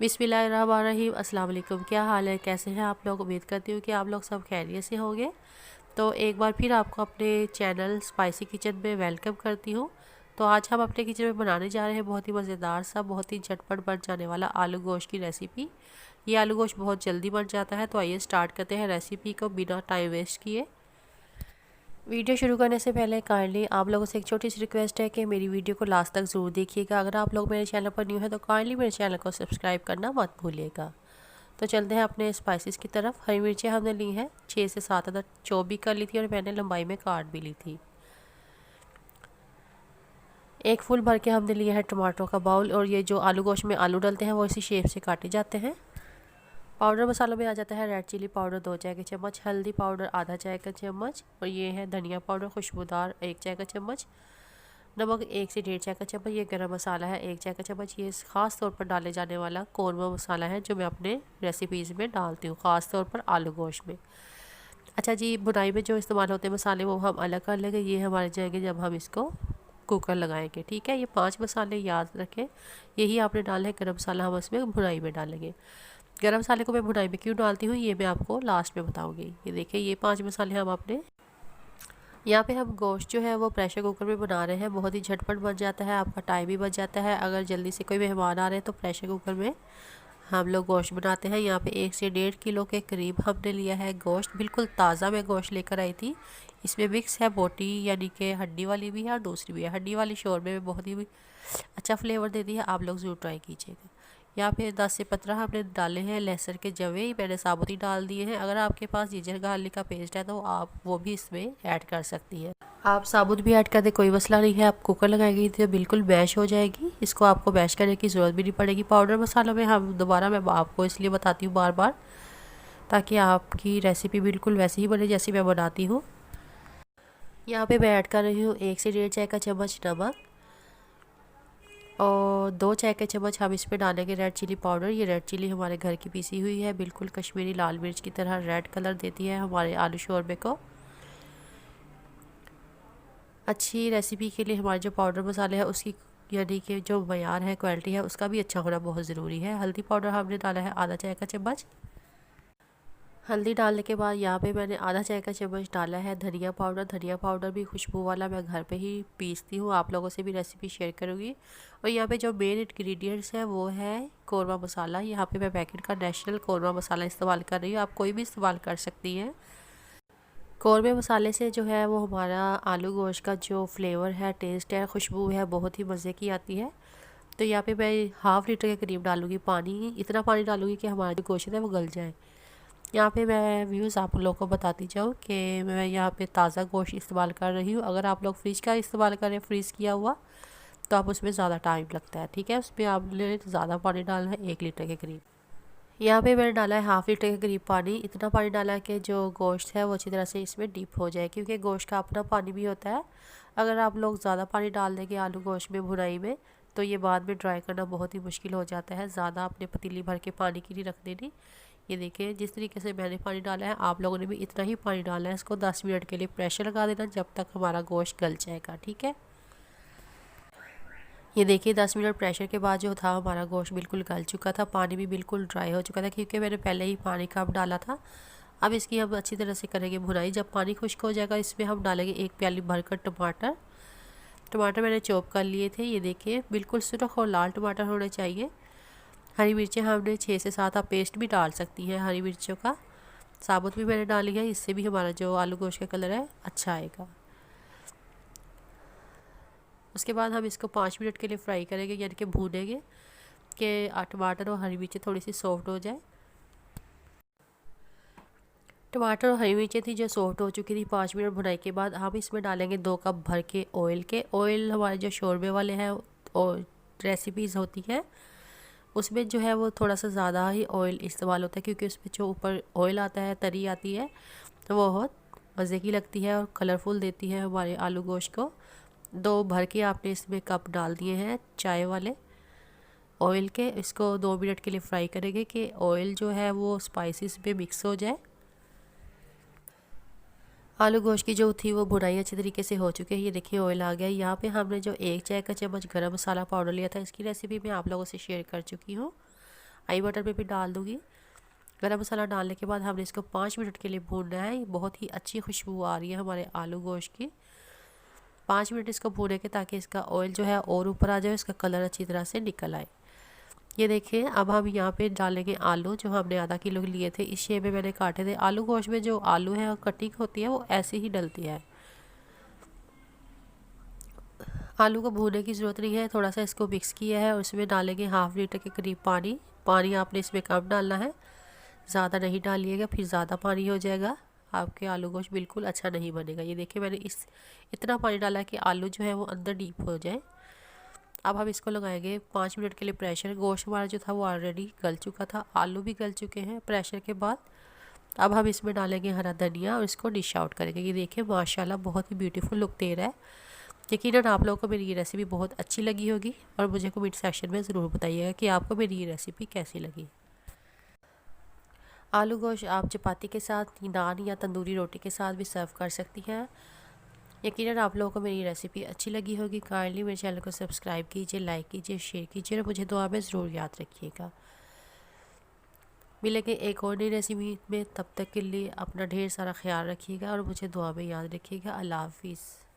बिस्मिल्लाहिर्रहमानिर्रहीम। अस्सलाम वालेकुम। क्या हाल है, कैसे हैं आप लोग? उम्मीद करती हूँ कि आप लोग सब खैरियत से होंगे। तो एक बार फिर आपको अपने चैनल स्पाइसी किचन में वेलकम करती हूँ। तो आज हम अपने किचन में बनाने जा रहे हैं बहुत ही मज़ेदार सा, बहुत ही झटपट बन जाने वाला आलू गोश्त की रेसिपी। ये आलू गोश्त बहुत जल्दी बन जाता है। तो आइए स्टार्ट करते हैं रेसिपी को बिना टाइम वेस्ट किए। वीडियो शुरू करने से पहले काइंडली आप लोगों से एक छोटी सी रिक्वेस्ट है कि मेरी वीडियो को लास्ट तक ज़रूर देखिएगा। अगर आप लोग मेरे चैनल पर न्यू है तो काइंडली मेरे चैनल को सब्सक्राइब करना मत भूलिएगा। तो चलते हैं अपने स्पाइसेस की तरफ। हरी मिर्चें हमने ली हैं 6 से 7 अदर, चॉप भी कर ली थी और मैंने लंबाई में काट भी ली थी। एक फुल भर के हमने लिया है टमाटरों का बाउल, और ये जो आलू गोश्त में आलू डलते हैं वो इसी शेप से काटे जाते हैं। पाउडर मसालों में आ जाता है रेड चिली पाउडर 2 चाय के चम्मच, हल्दी पाउडर आधा चाय का चम्मच, और ये है धनिया पाउडर खुशबूदार 1 चाय का चम्मच, नमक 1 से 1.5 चाय का चम्मच, ये गरम मसाला है 1 चाय का चम्मच। ये ख़ास तौर पर डाले जाने वाला कौरमा मसाला है जो मैं अपने रेसिपीज़ में डालती हूँ, ख़ास तौर पर आलू गोश्त में। अच्छा जी, बुनाई में जो इस्तेमाल होते हैं मसाले वो हम अलग कर लेंगे, ये हमारे जाएंगे जब हम इसको कुकर लगाएंगे। ठीक है, ये 5 मसाले याद रखें, यही आपने डालना है। गरम मसाला हम इसमें भुनाई में डालेंगे। गरम मसाले को मैं भुनाई में क्यों डालती हूँ ये मैं आपको लास्ट में बताऊँगी। ये देखिए, ये 5 मसाले हम अपने यहाँ पे हम गोश्त जो है वो प्रेशर कुकर में बना रहे हैं। बहुत ही झटपट बन जाता है, आपका टाइम भी बच जाता है। अगर जल्दी से कोई मेहमान आ रहे हैं तो प्रेशर कुकर में हम लोग गोश्त बनाते हैं। यहाँ पे 1 से 1.5 किलो के करीब हमने लिया है गोश्त। बिल्कुल ताज़ा मैं गोश्त लेकर आई थी। इसमें मिक्स है बोटी, यानी कि हड्डी वाली भी है और दूसरी भी है। हड्डी वाली शोरमे में बहुत ही अच्छा फ्लेवर देती है, आप लोग ज़रूर ट्राई कीजिएगा। यहाँ पे 10 से 15 हमने डाले हैं लहसुन के जवे, मैंने साबुत ही डाल दिए हैं। अगर आपके पास जिंजर गार्लिक का पेस्ट है तो आप वो भी इसमें ऐड कर सकती हैं। आप साबुत भी ऐड कर दे, कोई मसला नहीं है। आप कुकर लगाएंगी तो बिल्कुल मैश हो जाएगी, इसको आपको मैश करने की ज़रूरत भी नहीं पड़ेगी। पाउडर मसाला में हम दोबारा मैं आपको इसलिए बताती हूँ बार बार, ताकि आपकी रेसिपी बिल्कुल वैसे ही बने जैसी मैं बनाती हूँ। यहाँ पे मैं ऐड कर रही हूँ 1 से 1.5 चाय का चम्मच नमक, और 2 चाय के चम्मच हम इसमें डालेंगे रेड चिली पाउडर। ये रेड चिली हमारे घर की पीसी हुई है, बिल्कुल कश्मीरी लाल मिर्च की तरह रेड कलर देती है हमारे आलू शोरमे को। अच्छी रेसिपी के लिए हमारे जो पाउडर मसाले हैं उसकी, यानी कि जो मयार है, क्वालिटी है, उसका भी अच्छा होना बहुत ज़रूरी है। हल्दी पाउडर हमने डाला है आधा चाय का चम्मच। हल्दी डालने के बाद यहाँ पे मैंने आधा चाय का चम्मच डाला है धनिया पाउडर। धनिया पाउडर भी खुशबू वाला मैं घर पे ही पीसती हूँ, आप लोगों से भी रेसिपी शेयर करूँगी। और यहाँ पे जो मेन इंग्रेडिएंट्स है वो है कौरमा मसाला। यहाँ पे मैं पैकेट का नेशनल कौरमा मसाला इस्तेमाल कर रही हूँ, आप कोई भी इस्तेमाल कर सकती हैं। कौरमे मसाले से जो है वो हमारा आलू गोश्त का जो फ्लेवर है, टेस्ट है, खुशबू है, बहुत ही मज़े की आती है। तो यहाँ पे मैं ½ लीटर के करीब डालूँगी पानी। इतना पानी डालूँगी कि हमारा जो गोश्त है वो गल जाए। यहाँ पे मैं व्यूज़ आप लोगों को बताती जाऊँ कि मैं यहाँ पे ताज़ा गोश्त इस्तेमाल कर रही हूँ। अगर आप लोग फ्रिज का इस्तेमाल करें, फ्रीज़ किया हुआ, तो आप उसमें ज़्यादा टाइम लगता है। ठीक है, उसमें आपने ज़्यादा पानी डालना है, 1 लीटर के करीब। यहाँ पे मैंने डाला है ½ लीटर के करीब पानी। इतना पानी डाला है कि जो गोश्त है वो अच्छी तरह से इसमें डीप हो जाए, क्योंकि गोश्त का अपना पानी भी होता है। अगर आप लोग ज़्यादा पानी डाल देंगे आलू गोश्त में भुनाई में, तो ये बाद में ड्राई करना बहुत ही मुश्किल हो जाता है। ज़्यादा अपने पतीली भर के पानी की नहीं रख देनी। ये देखिए, जिस तरीके से मैंने पानी डाला है आप लोगों ने भी इतना ही पानी डालना है। इसको 10 मिनट के लिए प्रेशर लगा देना, जब तक हमारा गोश्त गल जाएगा। ठीक है, ये देखिए 10 मिनट प्रेशर के बाद जो था हमारा गोश्त बिल्कुल गल चुका था, पानी भी बिल्कुल ड्राई हो चुका था, क्योंकि मैंने पहले ही पानी कम डाला था। अब इसकी हम अच्छी तरह से करेंगे भुनाई। जब पानी खुश्क हो जाएगा इसमें हम डालेंगे 1 प्याली भरकर टमाटर। टमाटर मैंने चॉप कर लिए थे, ये देखिए बिल्कुल सुरख और लाल टमाटर होने चाहिए। हरी मिर्चें हमने 6 से 7, आप पेस्ट भी डाल सकती हैं हरी मिर्चों का, साबुत भी मैंने डाली है, इससे भी हमारा जो आलू गोश्त का कलर है अच्छा आएगा। उसके बाद हम इसको 5 मिनट के लिए फ्राई करेंगे, यानी कि भूनेंगे कि टमाटर और हरी मिर्चें थोड़ी सी सॉफ्ट हो जाए। टमाटर और हरी मिर्चें थी जो सॉफ्ट हो चुकी थी 5 मिनट भुनाई के बाद, हम इसमें डालेंगे 2 कप भर के ऑयल के। ऑयल हमारे जो शोरबे वाले हैं और रेसिपीज़ होती हैं उसमें जो है वो थोड़ा सा ज़्यादा ही ऑयल इस्तेमाल होता है, क्योंकि उसमें जो ऊपर ऑयल आता है, तरी आती है, तो वो बहुत मज़े की लगती है और कलरफुल देती है हमारे आलू गोश्त को। 2 भर के आपने इसमें कप डाल दिए हैं चाय वाले ऑयल के। इसको 2 मिनट के लिए फ्राई करेंगे कि ऑयल जो है वो स्पाइसेस में मिक्स हो जाए। आलू गोश्त की जो थी वो भुनाई अच्छी तरीके से हो चुकी है, ये देखिए ऑयल आ गया। यहाँ पे हमने जो 1 चाय का चम्मच गरम मसाला पाउडर लिया था, इसकी रेसिपी मैं आप लोगों से शेयर कर चुकी हूँ। आई बटन में भी डाल दूँगी। गरम मसाला डालने के बाद हमने इसको 5 मिनट के लिए भूनना है। बहुत ही अच्छी खुशबू आ रही है हमारे आलू गोश्त की। 5 मिनट इसको भूनेंगे ताकि इसका ऑयल जो है और ऊपर आ जाए, इसका कलर अच्छी तरह से निकल आए। ये देखिए, अब हम यहाँ पे डालेंगे आलू जो हमने आधा किलो लिए थे। इस शेप में मैंने काटे थे। आलू गोश्त में जो आलू है और कटिंग होती है वो ऐसे ही डलती है। आलू को भूनने की ज़रूरत नहीं है। थोड़ा सा इसको मिक्स किया है और उसमें डालेंगे 1/2 लीटर के करीब पानी। पानी आपने इसमें कम डालना है, ज़्यादा नहीं डालिएगा, फिर ज़्यादा पानी हो जाएगा, आपके आलू गोश्त बिल्कुल अच्छा नहीं बनेगा। ये देखिए, मैंने इतना पानी डाला कि आलू जो है वो अंदर डीप हो जाए। अब हम इसको लगाएंगे 5 मिनट के लिए प्रेशर। गोश्त हमारा जो था वो ऑलरेडी गल चुका था, आलू भी गल चुके हैं प्रेशर के बाद। अब हम इसमें डालेंगे हरा धनिया और इसको डिश आउट करेंगे। ये देखिए, माशाल्लाह बहुत ही ब्यूटीफुल लुक दे रहा है। यकीनन आप लोगों को मेरी ये रेसिपी बहुत अच्छी लगी होगी और मुझे कमेंट सेक्शन में ज़रूर बताइएगा कि आपको मेरी ये रेसिपी कैसी लगी। आलू गोश्त आप चपाती के साथ, नान या तंदूरी रोटी के साथ भी सर्व कर सकती हैं। यकीनन आप लोगों को मेरी रेसिपी अच्छी लगी होगी। काइंडली मेरे चैनल को सब्सक्राइब कीजिए, लाइक कीजिए, शेयर कीजिए और मुझे दुआ में ज़रूर याद रखिएगा। मिलेंगे एक और नई रेसिपी में, तब तक के लिए अपना ढेर सारा ख्याल रखिएगा और मुझे दुआ में याद रखिएगा। अल्लाह हाफिज़।